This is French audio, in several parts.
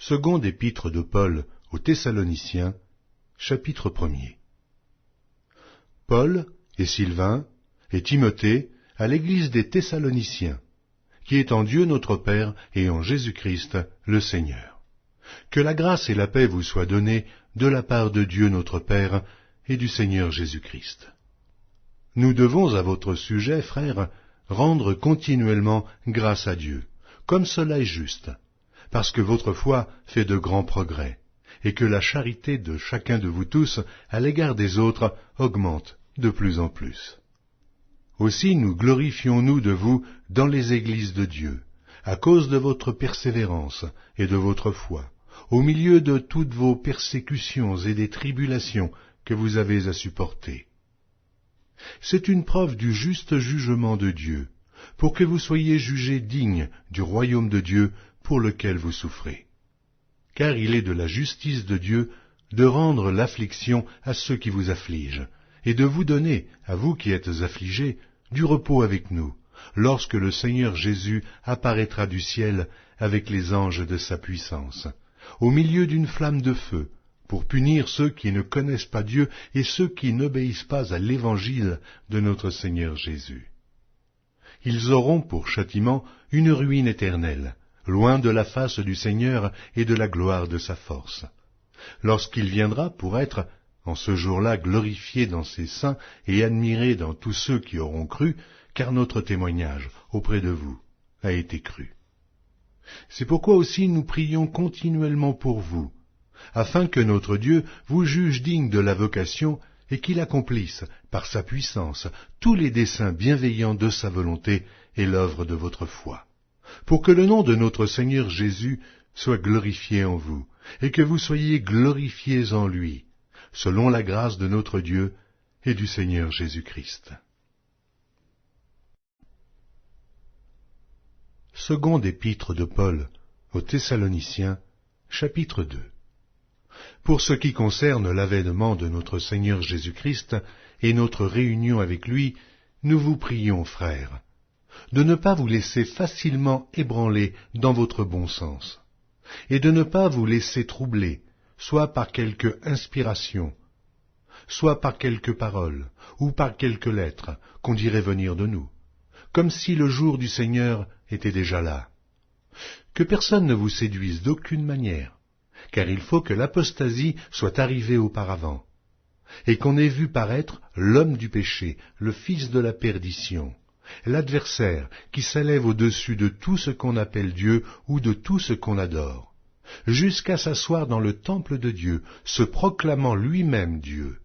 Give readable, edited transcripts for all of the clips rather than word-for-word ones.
Seconde épître de Paul aux Thessaloniciens, chapitre 1er. Paul et Sylvain et Timothée à l'église des Thessaloniciens, qui est en Dieu notre Père et en Jésus-Christ le Seigneur. Que la grâce et la paix vous soient données de la part de Dieu notre Père et du Seigneur Jésus-Christ. Nous devons à votre sujet, frères, rendre continuellement grâce à Dieu, comme cela est juste, parce que votre foi fait de grands progrès, et que la charité de chacun de vous tous à l'égard des autres augmente de plus en plus. Aussi nous glorifions-nous de vous dans les églises de Dieu, à cause de votre persévérance et de votre foi, au milieu de toutes vos persécutions et des tribulations que vous avez à supporter. C'est une preuve du juste jugement de Dieu, pour que vous soyez jugés dignes du royaume de Dieu pour lequel vous souffrez. Car il est de la justice de Dieu de rendre l'affliction à ceux qui vous affligent, et de vous donner, à vous qui êtes affligés, du repos avec nous, lorsque le Seigneur Jésus apparaîtra du ciel avec les anges de sa puissance, au milieu d'une flamme de feu, pour punir ceux qui ne connaissent pas Dieu et ceux qui n'obéissent pas à l'évangile de notre Seigneur Jésus. Ils auront pour châtiment une ruine éternelle, loin de la face du Seigneur et de la gloire de sa force, lorsqu'il viendra pour être, en ce jour-là, glorifié dans ses saints et admiré dans tous ceux qui auront cru, car notre témoignage auprès de vous a été cru. C'est pourquoi aussi nous prions continuellement pour vous, afin que notre Dieu vous juge digne de la vocation et qu'il accomplisse, par sa puissance, tous les desseins bienveillants de sa volonté et l'œuvre de votre foi, pour que le nom de notre Seigneur Jésus soit glorifié en vous, et que vous soyez glorifiés en lui, selon la grâce de notre Dieu et du Seigneur Jésus-Christ. Seconde épître de Paul aux Thessaloniciens, chapitre 2. Pour ce qui concerne l'avènement de notre Seigneur Jésus-Christ et notre réunion avec lui, nous vous prions, frères, de ne pas vous laisser facilement ébranler dans votre bon sens, et de ne pas vous laisser troubler, soit par quelque inspiration, soit par quelque parole, ou par quelque lettre qu'on dirait venir de nous, comme si le jour du Seigneur était déjà là. Que personne ne vous séduise d'aucune manière, car il faut que l'apostasie soit arrivée auparavant, et qu'on ait vu paraître l'homme du péché, le fils de la perdition, l'adversaire qui s'élève au-dessus de tout ce qu'on appelle Dieu ou de tout ce qu'on adore, jusqu'à s'asseoir dans le temple de Dieu, se proclamant lui-même Dieu.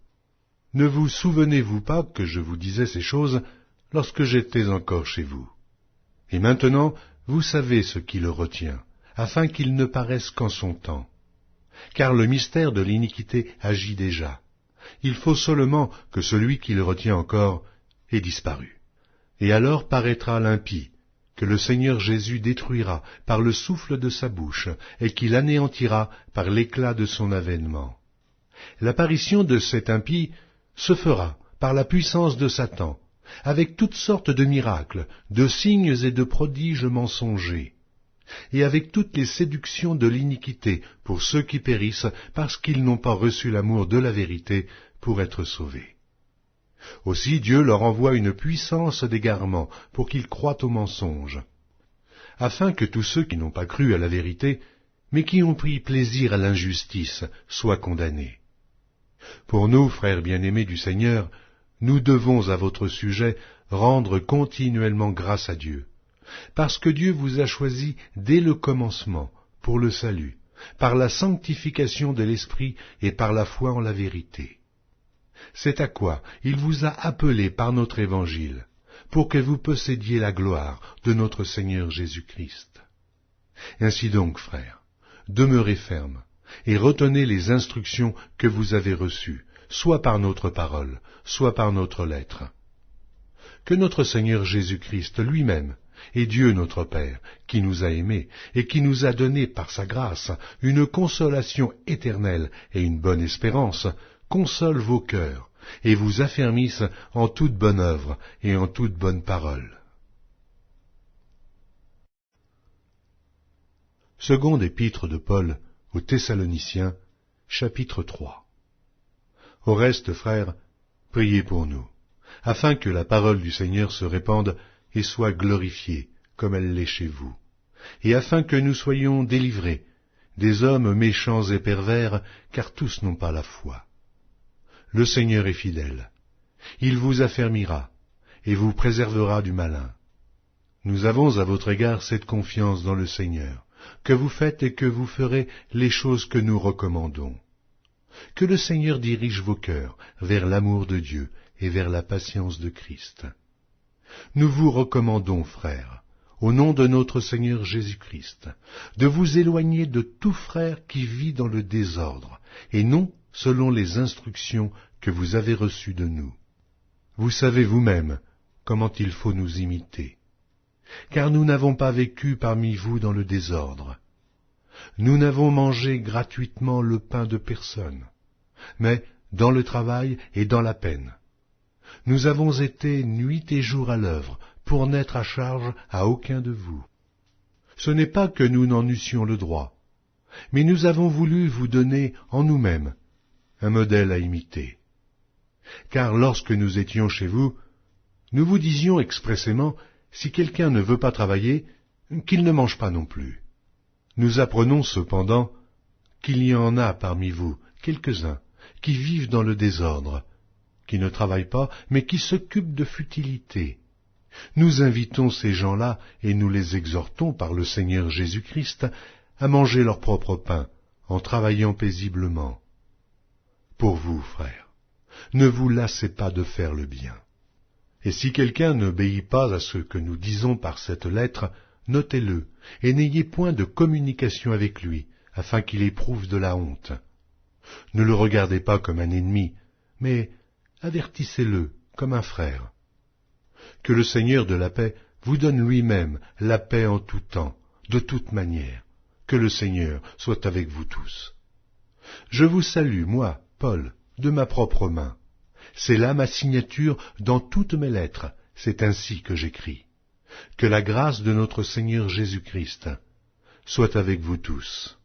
Ne vous souvenez-vous pas que je vous disais ces choses lorsque j'étais encore chez vous? Et maintenant, vous savez ce qui le retient, afin qu'il ne paraisse qu'en son temps. Car le mystère de l'iniquité agit déjà. Il faut seulement que celui qui le retient encore ait disparu. Et alors paraîtra l'impie, que le Seigneur Jésus détruira par le souffle de sa bouche, et qu'il anéantira par l'éclat de son avènement. L'apparition de cet impie se fera par la puissance de Satan, avec toutes sortes de miracles, de signes et de prodiges mensongers, et avec toutes les séductions de l'iniquité pour ceux qui périssent parce qu'ils n'ont pas reçu l'amour de la vérité pour être sauvés. Aussi Dieu leur envoie une puissance d'égarement pour qu'ils croient au mensonge, afin que tous ceux qui n'ont pas cru à la vérité, mais qui ont pris plaisir à l'injustice, soient condamnés. Pour nous, frères bien-aimés du Seigneur, nous devons à votre sujet rendre continuellement grâce à Dieu, parce que Dieu vous a choisi dès le commencement pour le salut, par la sanctification de l'Esprit et par la foi en la vérité. C'est à quoi il vous a appelés par notre évangile, pour que vous possédiez la gloire de notre Seigneur Jésus-Christ. Ainsi donc, frères, demeurez fermes et retenez les instructions que vous avez reçues, soit par notre parole, soit par notre lettre. Que notre Seigneur Jésus-Christ lui-même, et Dieu notre Père, qui nous a aimés, et qui nous a donné par sa grâce une consolation éternelle et une bonne espérance, console vos cœurs, et vous affermisse en toute bonne œuvre et en toute bonne parole. Seconde épître de Paul aux Thessaloniciens, chapitre 3. Au reste, frères, priez pour nous, afin que la parole du Seigneur se répande et soit glorifiée, comme elle l'est chez vous, et afin que nous soyons délivrés des hommes méchants et pervers, car tous n'ont pas la foi. Le Seigneur est fidèle. Il vous affermira et vous préservera du malin. Nous avons à votre égard cette confiance dans le Seigneur, que vous faites et que vous ferez les choses que nous recommandons. Que le Seigneur dirige vos cœurs vers l'amour de Dieu et vers la patience de Christ. Nous vous recommandons, frères, au nom de notre Seigneur Jésus-Christ, de vous éloigner de tout frère qui vit dans le désordre, et non selon les instructions que vous avez reçues de nous. Vous savez vous-même comment il faut nous imiter. Car nous n'avons pas vécu parmi vous dans le désordre. Nous n'avons mangé gratuitement le pain de personne, mais dans le travail et dans la peine. Nous avons été nuit et jour à l'œuvre pour n'être à charge à aucun de vous. Ce n'est pas que nous n'en eussions le droit, mais nous avons voulu vous donner en nous-mêmes un modèle à imiter. Car lorsque nous étions chez vous, nous vous disions expressément, si quelqu'un ne veut pas travailler, qu'il ne mange pas non plus. Nous apprenons cependant qu'il y en a parmi vous quelques-uns qui vivent dans le désordre, qui ne travaillent pas, mais qui s'occupent de futilités. Nous invitons ces gens-là et nous les exhortons par le Seigneur Jésus-Christ à manger leur propre pain en travaillant paisiblement. Pour vous, frères, ne vous lassez pas de faire le bien. Et si quelqu'un n'obéit pas à ce que nous disons par cette lettre, notez-le, et n'ayez point de communication avec lui, afin qu'il éprouve de la honte. Ne le regardez pas comme un ennemi, mais avertissez-le comme un frère. Que le Seigneur de la paix vous donne lui-même la paix en tout temps, de toute manière. Que le Seigneur soit avec vous tous. Je vous salue, moi, Paul, de ma propre main. C'est là ma signature dans toutes mes lettres, c'est ainsi que j'écris. Que la grâce de notre Seigneur Jésus-Christ soit avec vous tous.